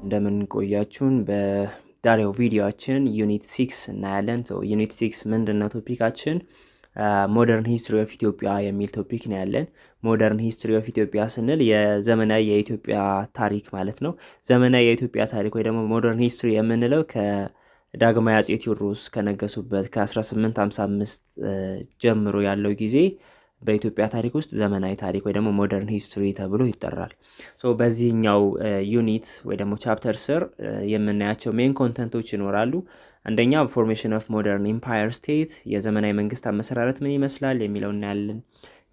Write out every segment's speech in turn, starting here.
እንደምን ቆያችሁን? በዛሬው ቪዲዮአችን ዩኒት 6 እናያለን። ዩኒት 6 ምንድነው ቶፒካችን? ሞደርን ሂስትሪ ኦፍ ኢትዮጵያ የሚል ቶፒክ ነው ያለን። ሞደርን ሂስትሪ ኦፍ ኢትዮጵያ ስንል የዘመናዊ የኢትዮጵያ ታሪክ ማለት ነው። ዘመናዊ የኢትዮጵያ ታሪክ ወይ ደግሞ ሞደርን ሂስትሪ የምንለው ከዳግማዊ አጼ ቴዎድሮስ ከነገሱበት ከ1855 ጀምሮ ያለው ጊዜ በኢትዮጵያ ታሪክ ውስጥ ዘመናዊ ታሪክ ወይ ደግሞ ሞደርን ሂስትሪ ተብሎ ይጠራል። በዚህኛው ዩኒት ወይ ደግሞ ቻፕተር ስር የምናያቸው ሜን ኮንተንቶች ይኖራሉ። አንደኛ ፎርሜሽን ኦፍ ሞደርን ኢምፓየር ስቴት፣ የዘመናዊ መንግስት አመሰራረት ምን ይመስላል የሚለው እናያለን።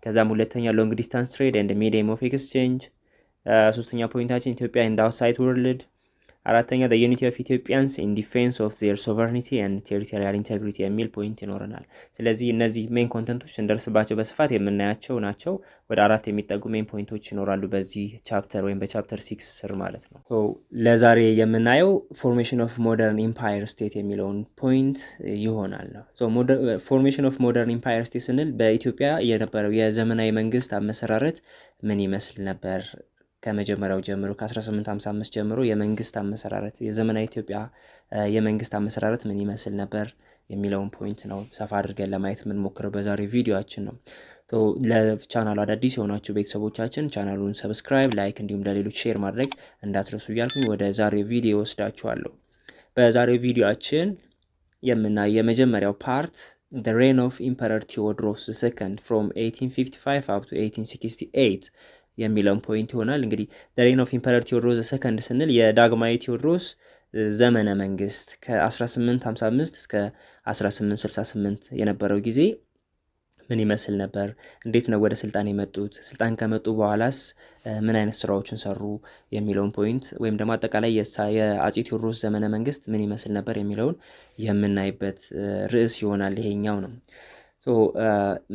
ከዛም ሁለተኛ ሎንግ ዲስታንስ ትሬድ ኤንድ ሚዲየም ኦፍ ኤክስቼንጅ፣ ሶስተኛ ፖይንታችን ኢትዮጵያ ኢን ዘ አውትሳይድ ወርልድ፣ አራተኛ the unity of Ethiopians in defense of their sovereignty and territorial integrity የሚል ፖይንት ይኖረናል። ስለዚህ እነዚህ ሜን ኮንተንቶች እንደርስባቸው በስፋት የምናያቸው ናቸው። ወደ አራት የሚጠጉ ሜን ፖይንቶች ይኖራሉ በዚህ ቻፕተር ወይም በቻፕተር 6 ስር ማለት ነው። ለዛሬ የምናየው ፎርሜሽን ኦፍ ሞደርን ኢምፓየር ስቴት የሚለውን ፖይንት ይሆናል ነው። ፎርሜሽን ኦፍ ሞደርን ኢምፓየር ስቴት ስንል በኢትዮጵያ የነበረው የዘመናዊ መንግስት አመሰራረት ምን ይመስል ነበር ከመጀመሪያው ጀምሮ ከ1855 ጀምሮ የመንግስት አመሰራረት የዘመናዊ ኢትዮጵያ የመንግስት አመሰራረት ምን ይመስል ነበር የሚለውን ፖይንት ነው ሰፋ አድርገን ለማየት የምንሞክረው በዛሬው ቪዲዮአችን ነው። ለቻናሉ አዳዲስ የሆናችሁ ቤተሰቦቻችን ቻናሉን ሰብስክራይብ፣ ላይክ እንዲሁም ለሌሎች ሼር ማድረግ እንዳትረሱ እያልኩኝ ወደ ዛሬው ቪዲዮ ወስዳችኋለሁ። በዛሬው ቪዲዮአችን የምናየው የመጀመሪያው ፓርት the reign of Emperor Theodorus II from 1855 up to 1868 የሚለውን ፖይንት ይሆናል። እንግዲህ the reign of Emperor Theodorus II ስንል የዳግማዊ ቴዎድሮስ ዘመነ መንግስት ከ1855 እስከ 1868 የነበረው ጊዜ ምን ይመስል ነበር? እንዴት ነው ወደ ስልጣን የመጡት? ስልጣን ከመጡ በኋላስ ምን አይነት ስራዎችን ሰሩ የሚለውን ፖይንት ወይም ደግሞ አጠቃላይ የአጼ ቴዎድሮስ ዘመነ መንግስት ምን ይመስል ነበር የሚለውን የምናይበት ርዕስ ይሆናል። ይሄኛው ነው።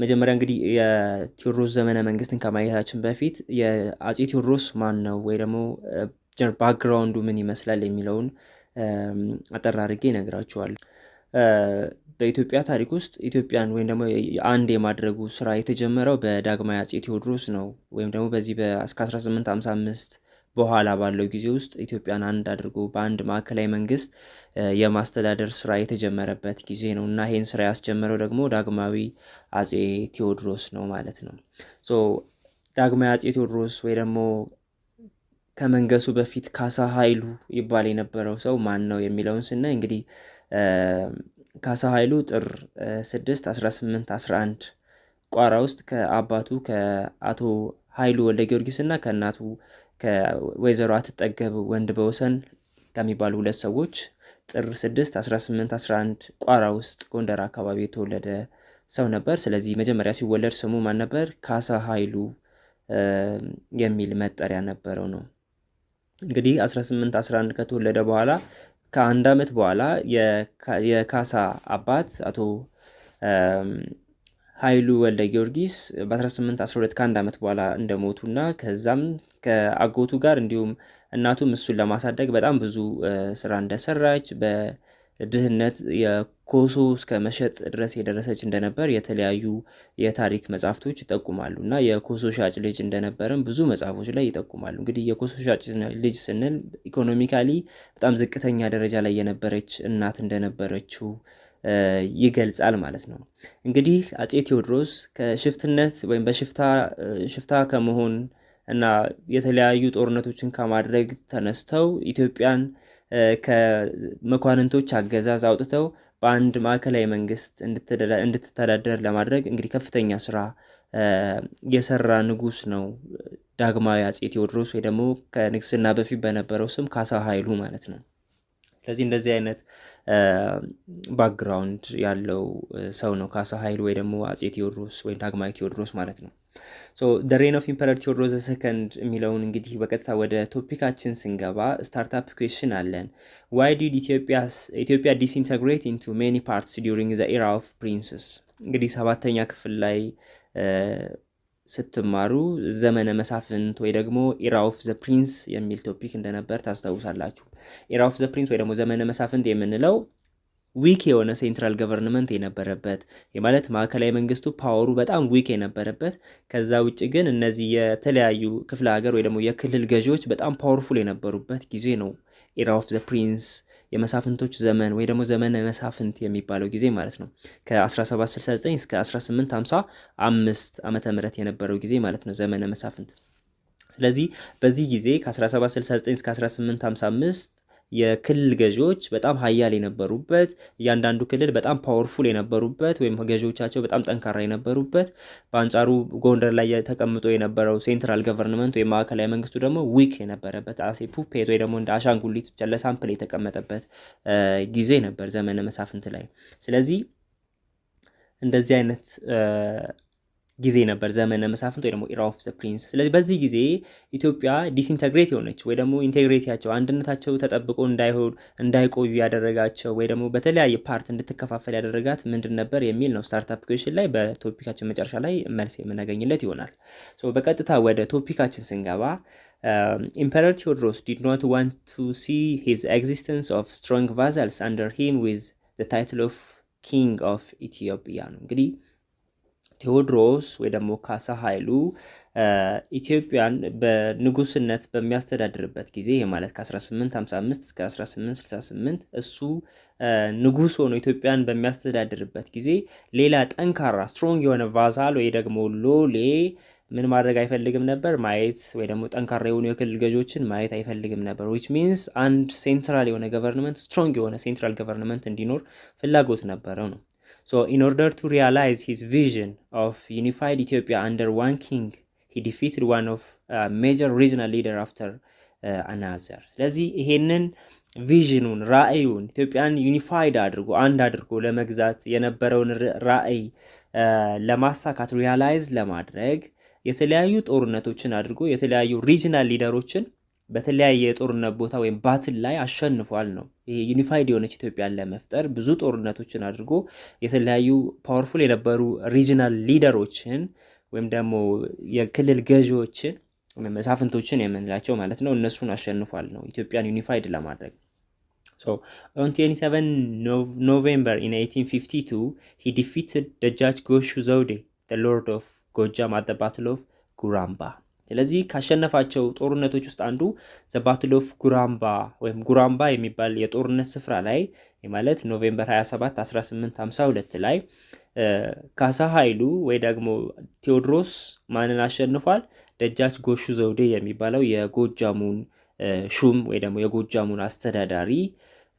መጀመሪያ እንግዲህ የቴዎድሮስ ዘመነ መንግስትን ከማየታችን በፊት የአጼ ቴዎድሮስ ማን ነው ወይ ደግሞ ባክግራውንዱ ምን ይመስላል የሚለውን አጠር አድርጌ እነግራችኋለሁ። በኢትዮጵያ ታሪክ ውስጥ ኢትዮጵያን ወይም ደግሞ አንድ የማድረጉ ስራ የተጀመረው በዳግማዊ አጼ ቴዎድሮስ ነው። ወይም ደግሞ በዚህ ከ1855 በኋላ ባለው ጊዜ ውስጥ ኢትዮጵያን አንድ አድርጎ በአንድ ማዕከላዊ መንግስት የማስተዳደር ስራ የተጀመረበት ጊዜ ነው እና ይህን ስራ ያስጀመረው ደግሞ ዳግማዊ አጼ ቴዎድሮስ ነው ማለት ነው። ዳግማዊ አጼ ቴዎድሮስ ወይ ደግሞ ከመንገሱ በፊት ካሳ ኃይሉ ይባል የነበረው ሰው ማን ነው የሚለውን ስናይ እንግዲህ ካሳ ኃይሉ ጥር 6 1811 ቋራ ውስጥ ከአባቱ ከአቶ ኃይሉ ወልደ ጊዮርጊስ እና ከእናቱ ከወይዘሮ አትጠገብ ወንድ በወሰን ከሚባሉ ሁለት ሰዎች ጥር 6 1811 ቋራ ውስጥ ጎንደር አካባቢ የተወለደ ሰው ነበር። ስለዚህ መጀመሪያ ሲወለድ ስሙ ማን ነበር? ካሳ ኃይሉ የሚል መጠሪያ ነበረው ነው። እንግዲህ 1811 ከተወለደ በኋላ ከአንድ ዓመት በኋላ የካሳ አባት አቶ ኃይሉ ወልደ ጊዮርጊስ በ1812 ከአንድ ዓመት በኋላ እንደሞቱና ከዛም ከአጎቱ ጋር እንዲሁም እናቱም እሱን ለማሳደግ በጣም ብዙ ስራ እንደሰራች በድህነት የኮሶ እስከ መሸጥ ድረስ የደረሰች እንደነበር የተለያዩ የታሪክ መጽሐፍቶች ይጠቁማሉ እና የኮሶ ሻጭ ልጅ እንደነበረም ብዙ መጽሐፎች ላይ ይጠቁማሉ። እንግዲህ የኮሶ ሻጭ ልጅ ስንል ኢኮኖሚካሊ በጣም ዝቅተኛ ደረጃ ላይ የነበረች እናት እንደነበረችው ይገልጻል ማለት ነው። እንግዲህ አጼ ቴዎድሮስ ከሽፍትነት ወይም በሽፍታ ከመሆን እና የተለያዩ ጦርነቶችን ከማድረግ ተነስተው ኢትዮጵያን ከመኳንንቶች አገዛዝ አውጥተው በአንድ ማዕከላዊ መንግስት እንድትተዳደር ለማድረግ እንግዲህ ከፍተኛ ስራ የሰራ ንጉስ ነው ዳግማዊ አጼ ቴዎድሮስ ወይ ደግሞ ከንግስና በፊት በነበረው ስም ካሳ ኃይሉ ማለት ነው። ስለዚህ እንደዚህ አይነት ባክግራውንድ ያለው ሰው ነው ካሳ ኃይሉ ወይ ደግሞ አጼ ቴዎድሮስ ወይ ዳግማዊ ቴዎድሮስ ማለት ነው። the reign of Emperor Theodorus II የሚለውን እንግዲህ በቀጥታ ወደ ቶፒካችን ስንገባ ስታርታፕ ኩዌስችን አለን። why did Ethiopia disintegrate into many parts during the era of princes? እንግዲህ 7ኛ ክፍል ላይ ስትማሩ ዘመነ መሳፍንት ወይ ደግሞ ኢራ ኦፍ ዘ ፕሪንስ የሚል ቶፒክ እንደነበር ታስታውሳላችሁ። ኢራ ኦፍ ዘ ፕሪንስ ወይ ደግሞ ዘመነ መሳፍንት የምንለው ዊክ የሆነ ሴንትራል ገቨርንመንት የነበረበት ማለት ማዕከላዊ መንግስቱ ፓወሩ በጣም ዊክ የነበረበት፣ ከዛ ውጭ ግን እነዚህ የተለያዩ ክፍለ ሀገር ወይ ደግሞ የክልል ገዢዎች በጣም ፓወርፉል የነበሩበት ጊዜ ነው ኤራ ኦፍ ዘ ፕሪንስ የመሳፍንቶች ዘመን ወይ ደግሞ ዘመነ መሳፍንት የሚባለው ጊዜ ማለት ነው። ከ1769 እስከ 1855 ዓመተ ምህረት የነበረው ጊዜ ማለት ነው ዘመነ መሳፍንት። ስለዚህ በዚህ ጊዜ ከ1769 እስከ 1855 የክልል ገዢዎች በጣም ሀያል የነበሩበት፣ እያንዳንዱ ክልል በጣም ፓወርፉል የነበሩበት ወይም ገዢዎቻቸው በጣም ጠንካራ የነበሩበት፣ በአንጻሩ ጎንደር ላይ ተቀምጦ የነበረው ሴንትራል ገቨርንመንት ወይም ማዕከላዊ መንግስቱ ደግሞ ዊክ የነበረበት አሴ ፑፔት ወይ ደግሞ እንደ አሻንጉሊት ብቻ ለሳምፕል የተቀመጠበት ጊዜ ነበር ዘመነ መሳፍንት ላይ። ስለዚህ እንደዚህ አይነት ጊዜ ነበር ዘመነ መሳፍንት ወይ ደግሞ ኢራ ኦፍ ዘ ፕሪንስ። ስለዚህ በዚህ ጊዜ ኢትዮጵያ ዲስኢንተግሬት የሆነች ወይ ደግሞ ኢንቴግሬቲያቸው አንድነታቸው ተጠብቆ እንዳይቆዩ ያደረጋቸው ወይ ደግሞ በተለያየ ፓርት እንድትከፋፈል ያደረጋት ምንድን ነበር የሚል ነው ስታርታፕ ኩዌሽን ላይ በቶፒካችን መጨረሻ ላይ መልስ የምናገኝለት ይሆናል። በቀጥታ ወደ ቶፒካችን ስንገባ ኢምፐረር ቴዎድሮስ ዲድ ኖት ዋንት ቱ ሲ ሂዝ ኤግዚስተንስ ኦፍ ስትሮንግ ቫዛልስ አንደር ሂም ዊዝ ዘ ታይትል ኦፍ ኪንግ ኦፍ ኢትዮጵያ ነው። እንግዲህ ቴዎድሮስ ወይ ደግሞ ካሳ ኃይሉ ኢትዮጵያን በንጉስነት በሚያስተዳድርበት ጊዜ ማለት ከ1855 እስከ 1868 እሱ ንጉስ ሆኖ ኢትዮጵያን በሚያስተዳድርበት ጊዜ ሌላ ጠንካራ ስትሮንግ የሆነ ቫዛል ወይ ደግሞ ሎሌ ምን ማድረግ አይፈልግም ነበር ማየት ወይ ደግሞ ጠንካራ የሆኑ የክልል ገዢዎችን ማየት አይፈልግም ነበር። which means አንድ ሴንትራል የሆነ ገቨርንመንት ስትሮንግ የሆነ ሴንትራል ገቨርንመንት እንዲኖር ፍላጎት ነበረው ነው። So in order to realize his vision of unified Ethiopia under one king, he defeated one of major regional leader after another. ስለዚህ ይሄንን ቪዥኑን ራእዩን ኢትዮጵያን ዩኒፋይድ አድርጎ አንድ አድርጎ ለመግዛት የነበረውን ራእይ ለማሳካት ሪያላይዝ ለማድረግ የተለያዩ ጦርነቶችን አድርጎ የተለያዩ ሪጂናል ሊደሮችን በተለያየ የጦርነት ቦታ ወይም ባትል ላይ አሸንፏል ነው። ይሄ ዩኒፋይድ የሆነች ኢትዮጵያን ለመፍጠር ብዙ ጦርነቶችን አድርጎ የተለያዩ ፓወርፉል የነበሩ ሪጂናል ሊደሮችን ወይም ደግሞ የክልል ገዢዎችን ወይም መሳፍንቶችን የምንላቸው ማለት ነው እነሱን አሸንፏል ነው ኢትዮጵያን ዩኒፋይድ ለማድረግ። So on 27 November in 1852 he defeated ደጃች ጎሹ ዘውዴ the lord of ጎጃም at the battle of ጉራምባ። ስለዚህ ካሸነፋቸው ጦርነቶች ውስጥ አንዱ ዘ ባትል ኦፍ ጉራምባ ወይም ጉራምባ የሚባል የጦርነት ስፍራ ላይ ማለት ኖቬምበር 27 1852 ላይ ካሳ ኃይሉ ወይ ደግሞ ቴዎድሮስ ማንን አሸንፏል? ደጃች ጎሹ ዘውዴ የሚባለው የጎጃሙን ሹም ወይ ደግሞ የጎጃሙን አስተዳዳሪ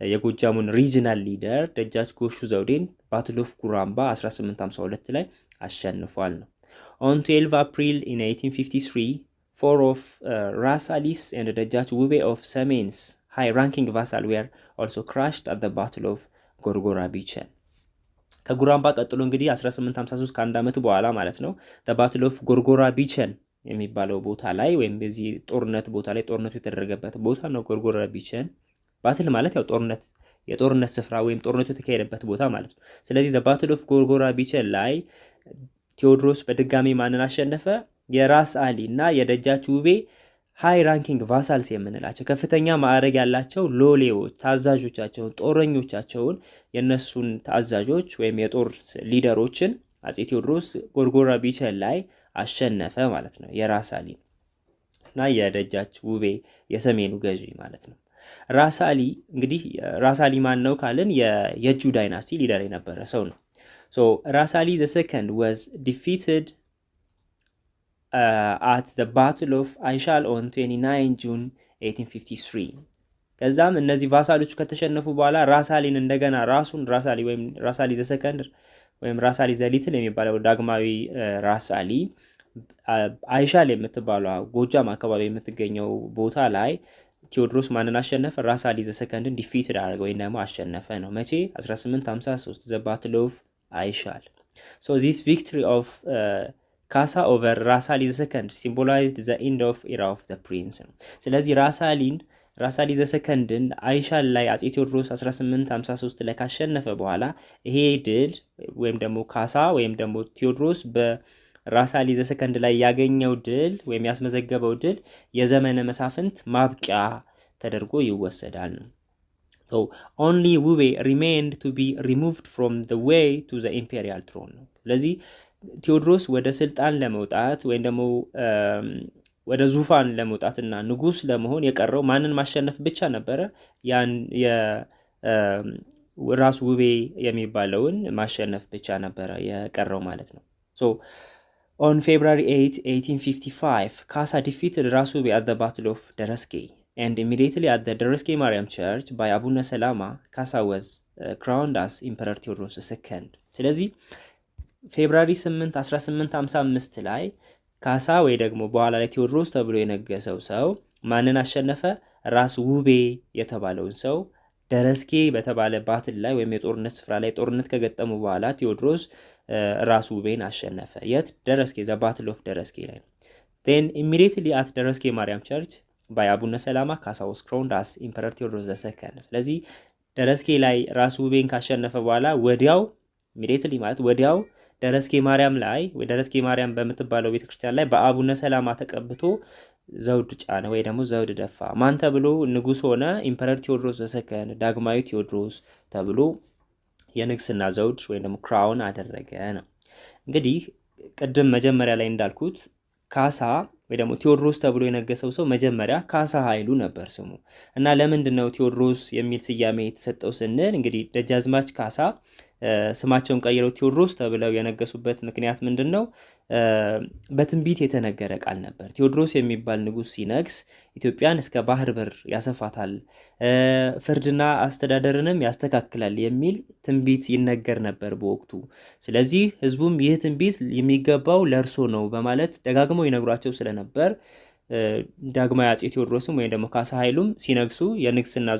የጎጃሙን ሪጂናል ሊደር ደጃች ጎሹ ዘውዴን ባትል ኦፍ ጉራምባ 1852 ላይ አሸንፏል ነው። On 12 April in 1853, four of Ras Ali's and Dajjach Wube of Samen's high-ranking vassal were also crushed at the Battle of Gorgora Bichen. ከጉራምባ ቀጥሎ እንግዲህ 1853 ከአንድ ዓመት በኋላ ማለት ነው the Battle of ጎርጎራ ቢቸን የሚባለው ቦታ ላይ ወይም በዚህ ጦርነት ቦታ ላይ ጦርነቱ የተደረገበት ቦታ ነው ጎርጎራ ቢቸን። ባትል ማለት ያው ጦርነት የጦርነት ስፍራ ወይም ጦርነቱ የተካሄደበት ቦታ ማለት ነው። ስለዚህ the Battle of ጎርጎራ ቢቸን ላይ ቴዎድሮስ በድጋሚ ማንን አሸነፈ? የራስ አሊ እና የደጃች ውቤ ሃይ ራንኪንግ ቫሳልስ የምንላቸው ከፍተኛ ማዕረግ ያላቸው ሎሌዎች ታዛዦቻቸውን ጦረኞቻቸውን የነሱን ታዛዦች ወይም የጦር ሊደሮችን አጼ ቴዎድሮስ ጎርጎራ ቢቸን ላይ አሸነፈ ማለት ነው። የራስ አሊ እና የደጃች ውቤ የሰሜኑ ገዢ ማለት ነው። ራስ አሊ እንግዲህ ራስ አሊ ማን ነው ካልን የየጁ ዳይናስቲ ሊደር የነበረ ሰው ነው። So Ras Ali II was defeated at the Battle of Aishal on 29 June 1853. ከዛም እነዚህ ቫሳሎቹ ከተሸነፉ በኋላ ራስ አሊን እንደገና ራሱን ራስ አሊ ወይም ራስ አሊ II ወይም ራስ አሊ ዘሊትል የሚባለው ዳግማዊ ራስ አሊ አይሻል የምትባለው ጎጃም አካባቢ የምትገኘው ቦታ ላይ ቴዎድሮስ ማንን አሸነፈ? ራስ አሊ II ዲፊትድ አደረገ ወይም ደግሞ አሸነፈ ነው። መቼ? 1853 the Battle of አይሻል። So this victory of Kasa over Ras Ali II symbolized the end of era of the prince. ስለዚህ ራስ አሊ II አይሻል ላይ አጼ ቴዎድሮስ 1853 ላይ ካሸነፈ በኋላ ይሄ ድል ወይም ደግሞ ካሳ ወይም ደግሞ ቴዎድሮስ በራስ አሊ II ላይ ያገኘው ድል ወይም ያስመዘገበው ድል የዘመነ መሳፍንት ማብቂያ ተደርጎ ይወሰዳል ነው። So only Wube remained to be removed from the way to the imperial throne. ስለዚህ ቴዎድሮስ ወደ ስልጣን ለመውጣት ወይም ደግሞ ወደ ዙፋን ለመውጣትና ንጉስ ለመሆን የቀረው ማንን ማሸነፍ ብቻ ነበረ? ያን ራስ ውቤ የሚባለውን ማሸነፍ ብቻ ነበረ የቀረው ማለት ነው። ሶ on February 8, 1855, Kasa defeated Ras Ube at the Battle of Daraske, and immediately at the Daraske Mariam Church by Abuna Salama, Kasa was crowned as Emperor Theodorus II. ስለዚህ ፌብራሪ 8 1855 ላይ ካሳ ወይ ደግሞ በኋላ ላይ ቴዎድሮስ ተብሎ የነገሰው ሰው ማንን አሸነፈ? ራስ ውቤ የተባለውን ሰው ደረስኬ በተባለ ባትል ላይ ወይም የጦርነት ስፍራ ላይ ጦርነት ከገጠሙ በኋላ ቴዎድሮስ ራስ ውቤን አሸነፈ። የት? ደረስኬ፣ ዘ ባትል ኦፍ ደረስኬ ላይ ነው። then immediately at ደረስኬ ማርያም ቸርች by አቡነ ሰላማ ካሳ was crowned as Emperor Theodorus II። ስለዚህ ደረስኬ ላይ ራስ ውቤን ካሸነፈ በኋላ ወዲያው immediately ማለት ወዲያው ደረስኬ ማርያም ላይ ወይ ደረስኬ ማርያም በምትባለው ቤተክርስቲያን ላይ በአቡነ ሰላማ ተቀብቶ ዘውድ ጫነ ወይ ደግሞ ዘውድ ደፋ። ማን ተብሎ ንጉስ ሆነ? ኢምፐረር ቴዎድሮስ II፣ ዳግማዊ ቴዎድሮስ ተብሎ የንግስና ዘውድ ወይ ደግሞ ክራውን አደረገ ነው። እንግዲህ ቅድም መጀመሪያ ላይ እንዳልኩት ካሳ ወይ ደግሞ ቴዎድሮስ ተብሎ የነገሰው ሰው መጀመሪያ ካሳ ኃይሉ ነበር ስሙ እና ለምንድን ነው ቴዎድሮስ የሚል ስያሜ የተሰጠው ስንል እንግዲህ ደጃዝማች ካሳ ስማቸውን ቀይረው ቴዎድሮስ ተብለው የነገሱበት ምክንያት ምንድነው? በትንቢት የተነገረ ቃል ነበር። ቴዎድሮስ የሚባል ንጉስ ሲነግስ ኢትዮጵያን እስከ ባህር በር ያሰፋታል፣ ፍርድና አስተዳደርንም ያስተካክላል የሚል ትንቢት ይነገር ነበር በወቅቱ። ስለዚህ ህዝቡም ይህ ትንቢት የሚገባው ለእርሶ ነው በማለት ደጋግመው ይነግሯቸው ስለነበር ዳግማዊ አፄ ቴዎድሮስም ወይ ደግሞ ካሳ ኃይሉም ሲነግሱ የንግስና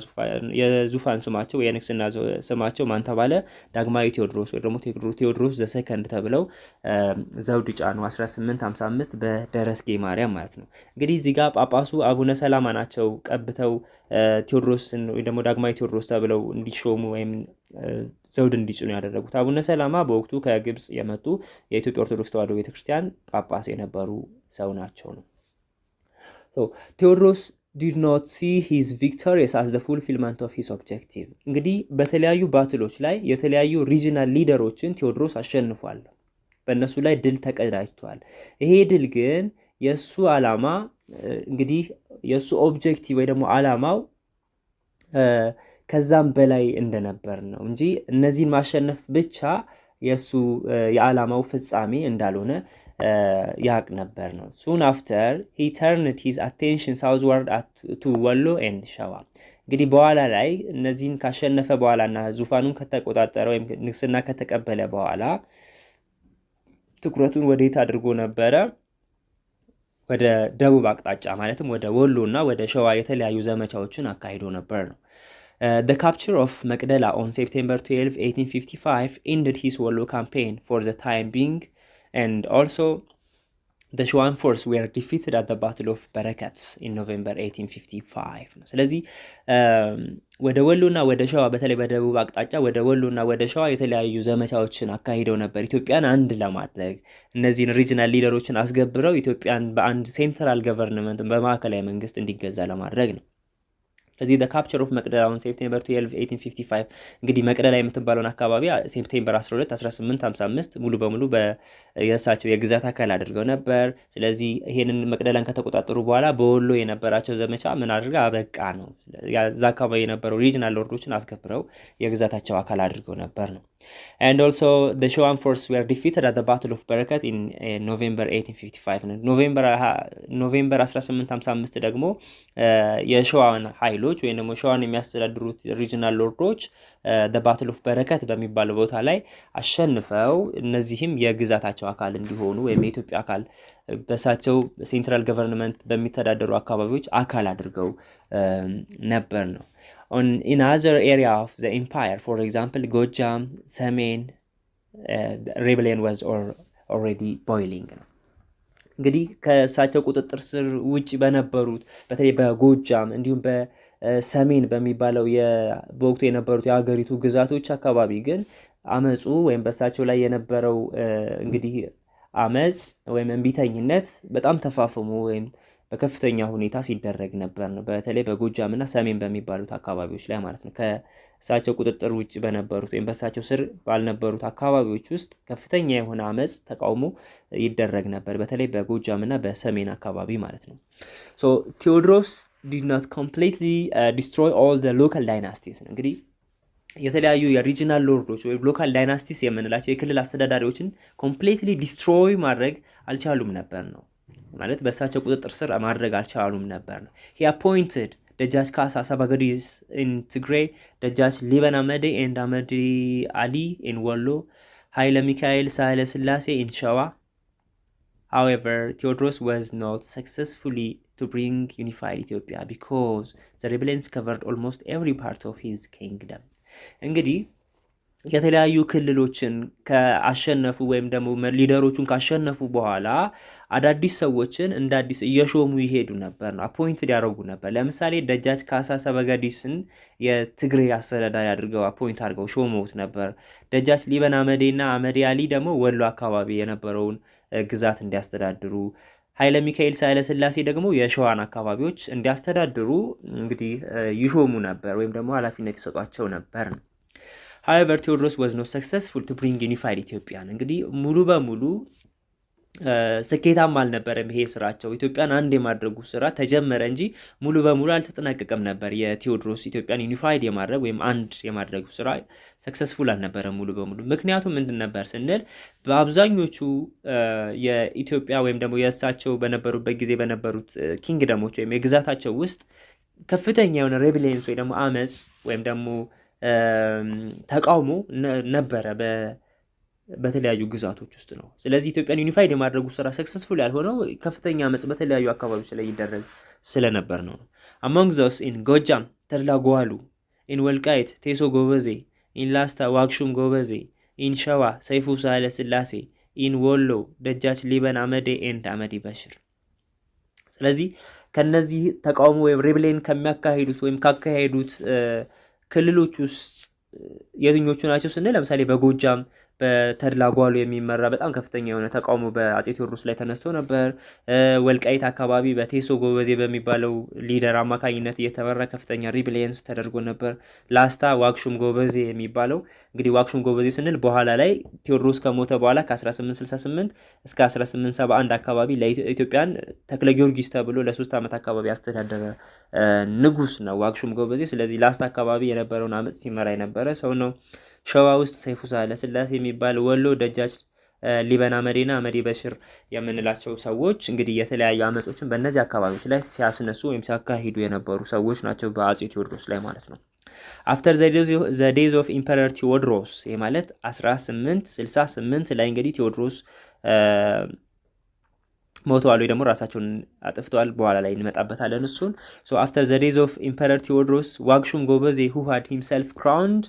የዙፋን ስማቸው የንግስና ስማቸው ማን ተባለ? ዳግማዊ ቴዎድሮስ ወይ ደግሞ ቴዎድሮስ II ተብለው ዘውድ ጫኑ 1855 በደረስጌ ማርያም ማለት ነው። እንግዲህ እዚህ ጋር ጳጳሱ አቡነ ሰላማ ናቸው ቀብተው ቴዎድሮስን ወይ ደግሞ ዳግማዊ ቴዎድሮስ ተብለው እንዲሾሙ ወይም ዘውድ እንዲጭኑ ያደረጉት። አቡነ ሰላማ በወቅቱ ከግብጽ የመጡ የኢትዮጵያ ኦርቶዶክስ ተዋሕዶ ቤተክርስቲያን ጳጳስ የነበሩ ሰው ናቸው ነው። So Theodorus did not see his victories as the fulfillment of his objective። እንግዲህ በተለያዩ ባትሎች ላይ የተለያዩ ሪጂናል ሊደሮችን ቴዎድሮስ አሸንፏል። በእነሱ ላይ ድል ተቀዳጅቷል። ይሄ ድል ግን የሱ ዓላማ እንግዲህ የሱ ኦብጀክቲቭ ወይ ደግሞ ዓላማው ከዛም በላይ እንደነበር ነው እንጂ እነዚህን ማሸነፍ ብቻ የሱ የዓላማው ፍጻሜ እንዳልሆነ ያቅ ነበር ነው። soon after he turned his attention southward to ወሎ and ሸዋ። እንግዲህ በኋላ ላይ እነዚህን ካሸነፈ በኋላና ዙፋኑን ከተቆጣጠረ ወይም ንግስና ከተቀበለ በኋላ ትኩረቱን ወዴት አድርጎ ነበረ? ወደ ደቡብ አቅጣጫ ማለትም ወደ ወሎና ወደ ሸዋ የተለያዩ ዘመቻዎችን አካሂዶ ነበር ነው። The capture of Magdala on September 12, 1855 ended his Wollo campaign for the time being, and also the Shuan force were defeated at the Battle of Barakats in November 1855. ስለዚህ ወደ ወሎና ወደ ሸዋ በተለይ በደቡብ አቅጣጫ ወደ ወሎና ወደ ሸዋ የተለያዩ ዘመቻዎችን አካሂደው ነበር ኢትዮጵያን አንድ ለማድረግ እነዚህን ሪጂናል ሊደሮችን አስገብረው ኢትዮጵያን በአንድ ሴንትራል ገቨርንመንት በማዕከላዊ መንግስት እንዲገዛ ለማድረግ ነው። ስለዚህ the capture of መቅደላ on September 12, 1855 እንግዲህ መቅደላ የምትባለውን አካባቢ ሴፕቴምበር 12 1855 ሙሉ በሙሉ የእሳቸው የግዛት አካል አድርገው ነበር። ስለዚህ ይሄንን መቅደላን ከተቆጣጠሩ በኋላ በወሎ የነበራቸው ዘመቻ ምን አድርጋ አበቃ ነው። ያዛ አካባቢ የነበረው ሪጂናል ሎርዶችን አስገብረው የግዛታቸው አካል አድርገው ነበር ነው። And also the Shoan forces were defeated at the Battle of Barakat in November 1855. ኖቬምበር 1855 ደግሞ የሸዋን ኃይሎች ወይም ደግሞ ሸዋን የሚያስተዳድሩት ሪጂናል ሎርዶች the Battle of Barakat በሚባለው ቦታ ላይ አሸንፈው እነዚህም የግዛታቸው አካል እንዲሆኑ ወይም የኢትዮጵያ አካል በሳቸው ሴንትራል ገቨርንመንት በሚተዳደሩ አካባቢዎች አካል አድርገው ነበር ነው። In other area of the empire, for example, Gojam, Samen, rebellion was already boiling. እንግዲህ ከሳቸው ቁጥጥር ስር ውጪ በነበሩት በተለይ በጎጃም እንዲሁም በሰሜን በሚባለው በወቅቱ የነበሩት የሀገሪቱ ግዛቶች አካባቢ ግን አመጹ ወይም በሳቸው ላይ የነበረው እንግዲህ አመጽ ወይም እንቢተኝነት በጣም ተፋፍሞ ወይም በከፍተኛ ሁኔታ ሲደረግ ነበር ነው። በተለይ በጎጃምና ሰሜን በሚባሉት አካባቢዎች ላይ ማለት ነው። ከእሳቸው ቁጥጥር ውጭ በነበሩት ወይም በእሳቸው ስር ባልነበሩት አካባቢዎች ውስጥ ከፍተኛ የሆነ አመፅ፣ ተቃውሞ ይደረግ ነበር። በተለይ በጎጃምና በሰሜን አካባቢ ማለት ነው። ሶ ቴዎድሮስ did not completely destroy all the local dynasties እንግዲህ የተለያዩ የሪጂናል ሎርዶች ወይም ሎካል ዳይናስቲስ የምንላቸው የክልል አስተዳዳሪዎችን ኮምፕሊትሊ ዲስትሮይ ማድረግ አልቻሉም ነበር ነው። ማለት በእሳቸው ቁጥጥር ስር ማድረግ አልቻሉም ነበር ነው። he appointed ደጃች ካሳ ሰባገዲስ in Tigray, ደጃች ሊበን አመዴ and አመዲ አሊ in ወሎ, ኃይለ ሚካኤል ሳህለ ስላሴ in ሸዋ. However, Theodorus was not successfully to bring unified Ethiopia because the rebellions covered almost every part of his kingdom. እንግዲህ የተለያዩ ክልሎችን ካሸነፉ ወይም ደግሞ ሊደሮቹን ካሸነፉ በኋላ አዳዲስ ሰዎችን እንደ አዲስ እየሾሙ ይሄዱ ነበር ነው፣ አፖይንትድ ያደርጉ ነበር። ለምሳሌ ደጃች ካሳ ሰበገዲስን የትግሬ አስተዳዳሪ አድርገው አፖይንት አድርገው ሾመውት ነበር። ደጃች ሊበን አመዴና አመዴ አሊ ደግሞ ወሎ አካባቢ የነበረውን ግዛት እንዲያስተዳድሩ፣ ኃይለ ሚካኤል ሳህለ ስላሴ ደግሞ የሸዋን አካባቢዎች እንዲያስተዳድሩ እንግዲህ ይሾሙ ነበር ወይም ደግሞ ኃላፊነት ይሰጧቸው ነበር ነው። However, Theodorus was not successful to bring unified Ethiopia. እንግዲህ ሙሉ በሙሉ ስኬታማ አልነበረም ይሄ ስራቸው። ኢትዮጵያን አንድ የማድረጉ ስራ ተጀመረ እንጂ ሙሉ በሙሉ አልተጠናቀቀም ነበር። የቴዎድሮስ ኢትዮጵያን ዩኒፋይድ የማድረግ ወይም አንድ የማድረጉ ስራ ሰክሰስፉል አልነበረም ሙሉ በሙሉ። ምክንያቱም ምንድን ነበር ስንል በአብዛኞቹ የኢትዮጵያ ወይም ደግሞ የእሳቸው በነበሩበት ጊዜ በነበሩት ኪንግደሞች ወይም የግዛታቸው ውስጥ ከፍተኛ የሆነ ሬቤሊየንስ ወይ ደግሞ አመፅ ወይም ደግሞ ተቃውሞ ነበረ በተለያዩ ግዛቶች ውስጥ ነው። ስለዚህ ኢትዮጵያን ዩኒፋይድ የማድረጉ ስራ ሰክሰስፉል ያልሆነው ከፍተኛ አመፅ በተለያዩ አካባቢዎች ላይ ይደረግ ስለነበር ነው። among those in ጎጃም ተድላ ጓሉ፣ in ወልቃይት ቴሶ ጎበዜ፣ in ላስታ ዋክሹም ጎበዜ፣ in ሸዋ ሰይፉ ሳህለ ስላሴ፣ in ወሎ ደጃች ሊበን አመዴ and አመዲ በሽር። ስለዚህ ከነዚህ ተቃውሞ ወይም ሬቤሊየን ከሚያካሂዱት ወይም ካካሄዱት ክልሎች ውስጥ የትኞቹ ናቸው ስንል ለምሳሌ በጎጃም በተድላ ጓሉ የሚመራ በጣም ከፍተኛ የሆነ ተቃውሞ በአጼ ቴዎድሮስ ላይ ተነስቶ ነበር። ወልቃይት አካባቢ በቴሶ ጎበዜ በሚባለው ሊደር አማካኝነት እየተመራ ከፍተኛ ሪቤሊየንስ ተደርጎ ነበር። ላስታ ዋክሹም ጎበዜ የሚባለው እንግዲህ ዋክሹም ጎበዜ ስንል በኋላ ላይ ቴዎድሮስ ከሞተ በኋላ ከ1868 እስከ 1871 አካባቢ ለኢትዮጵያን ተክለ ጊዮርጊስ ተብሎ ለ3 ዓመት አካባቢ ያስተዳደረ ንጉስ ነው ዋክሹም ጎበዜ። ስለዚህ ላስታ አካባቢ የነበረውን አመፅ ሲመራ የነበረ ሰው ነው። ሸዋ ውስጥ ሰይፉ ሳህለ ስላሴ የሚባል፣ ወሎ ደጃች ሊበን አመዴና አመዲ በሽር የምንላቸው ሰዎች እንግዲህ የተለያዩ አመጾችን በእነዚህ አካባቢዎች ላይ ሲያስነሱ ወይም ሲያካሂዱ የነበሩ ሰዎች ናቸው በአጼ ቴዎድሮስ ላይ ማለት ነው። አፍተር ዘ ዴዝ ኦፍ ኢምፐረር ቴዎድሮስ ይህ ማለት 1868 ላይ እንግዲህ ቴዎድሮስ ሞተዋል ወይ ደግሞ ራሳቸውን አጥፍተዋል። በኋላ ላይ እንመጣበታለን እሱን። ሶ አፍተር ዘ ዴዝ ኦፍ ኢምፐረር ቴዎድሮስ ዋክሹም ጎበዜ who had himself crowned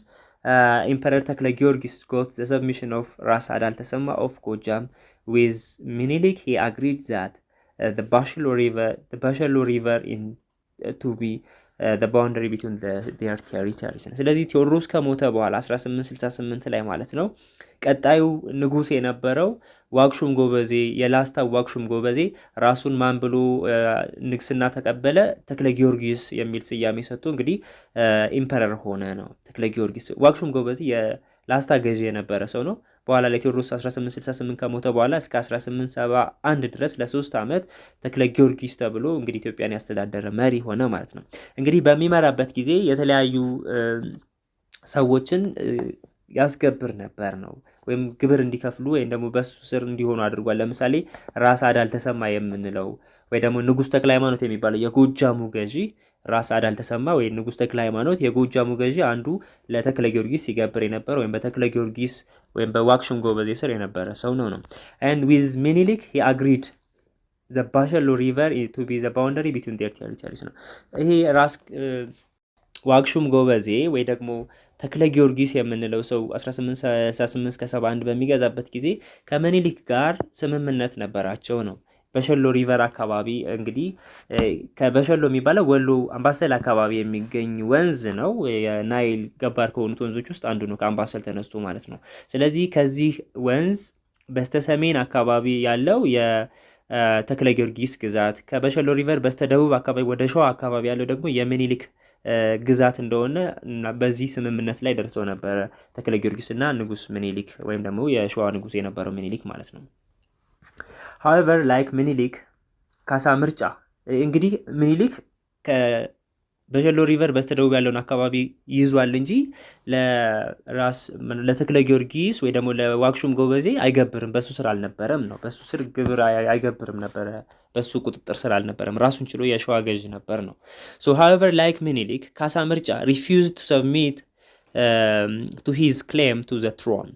Emperor Tekle Giorgis got the submission of Ras Adal Tesema of Gojam with Minilik. He agreed that the Bashalo River in to be the boundary between their territories. ስለዚህ ቴዎድሮስ ከሞተ በኋላ 1868 ላይ ማለት ነው ቀጣዩ ንጉስ የነበረው ዋክሹም ጎበዜ የላስታ ዋክሹም ጎበዜ ራሱን ማን ብሎ ንግስና ተቀበለ? ተክለ ጊዮርጊስ የሚል ስያሜ ሰጥቶ እንግዲህ ኢምፐረር ሆነ ነው ተክለ ጊዮርጊስ። ዋክሹም ጎበዜ የላስታ ገዢ የነበረ ሰው ነው። በኋላ ላይ ቴዎድሮስ 1868 ከሞተ በኋላ እስከ 1871 ድረስ ለ3 ዓመት ተክለ ጊዮርጊስ ተብሎ እንግዲህ ኢትዮጵያን ያስተዳደረ መሪ ሆነ ማለት ነው። እንግዲህ በሚመራበት ጊዜ የተለያዩ ሰዎችን ያስገብር ነበር ነው ወይም ግብር እንዲከፍሉ ወይም ደግሞ በሱ ስር እንዲሆኑ አድርጓል። ለምሳሌ ራስ አዳል ተሰማ የምንለው ወይ ደግሞ ንጉስ ተክለ ሃይማኖት የሚባለው የጎጃሙ ገዢ ራስ አዳል ተሰማ ወይ ንጉስ ተክለ ሃይማኖት የጎጃሙ ገዢ አንዱ ለተክለ ጊዮርጊስ ይገብር የነበረ ወይም በተክለ ጊዮርጊስ ወይም በዋክሹም ጎበዜ ስር የነበረ ሰው ነው። and with Minilik he agreed the Bashalo River to be the boundary between their territories ነው። ይሄ ራስ ዋክሹም ጎበዜ ወይ ደግሞ ተክለ ጊዮርጊስ የምንለው ሰው 1868 እስከ 71 በሚገዛበት ጊዜ ከምኒልክ ጋር ስምምነት ነበራቸው ነው። በሸሎ ሪቨር አካባቢ እንግዲህ ከበሸሎ የሚባለው ወሎ አምባሰል አካባቢ የሚገኝ ወንዝ ነው። የናይል ገባር ከሆኑት ወንዞች ውስጥ አንዱ ነው፣ ከአምባሰል ተነስቶ ማለት ነው። ስለዚህ ከዚህ ወንዝ በስተሰሜን አካባቢ ያለው ተክለ ጊዮርጊስ ግዛት፣ ከበሸሎ ሪቨር በስተደቡብ አካባቢ ወደ ሸዋ አካባቢ ያለው ደግሞ የሚኒሊክ ግዛት እንደሆነ በዚህ ስምምነት ላይ ደርሰው ነበረ ተክለ ጊዮርጊስ እና ንጉስ ሚኒሊክ ወይም ደግሞ የሸዋ ንጉስ የነበረው ሚኒሊክ ማለት ነው። however like ሚኒሊክ ካሳ ምርጫ እንግዲህ ሚኒሊክ በሸሎ ሪቨር በስተደቡብ ያለውን አካባቢ ይዟል እንጂ ለተክለ ጊዮርጊስ ወይ ደግሞ ለዋክሹም ጎበዜ አይገብርም። በሱ ስር አልነበረም ነው። በሱ ስር ግብር አይገብርም ነበረ። በሱ ቁጥጥር ስር አልነበረም። ራሱን ችሎ የሸዋ ገዥ ነበር ነው። so however like ሚኒሊክ ካሳ ምርጫ refused to submit to his claim to the throne።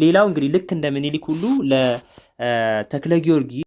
ሌላው እንግዲህ ልክ እንደ ሚኒሊክ ሁሉ ለተክለ ጊዮርጊስ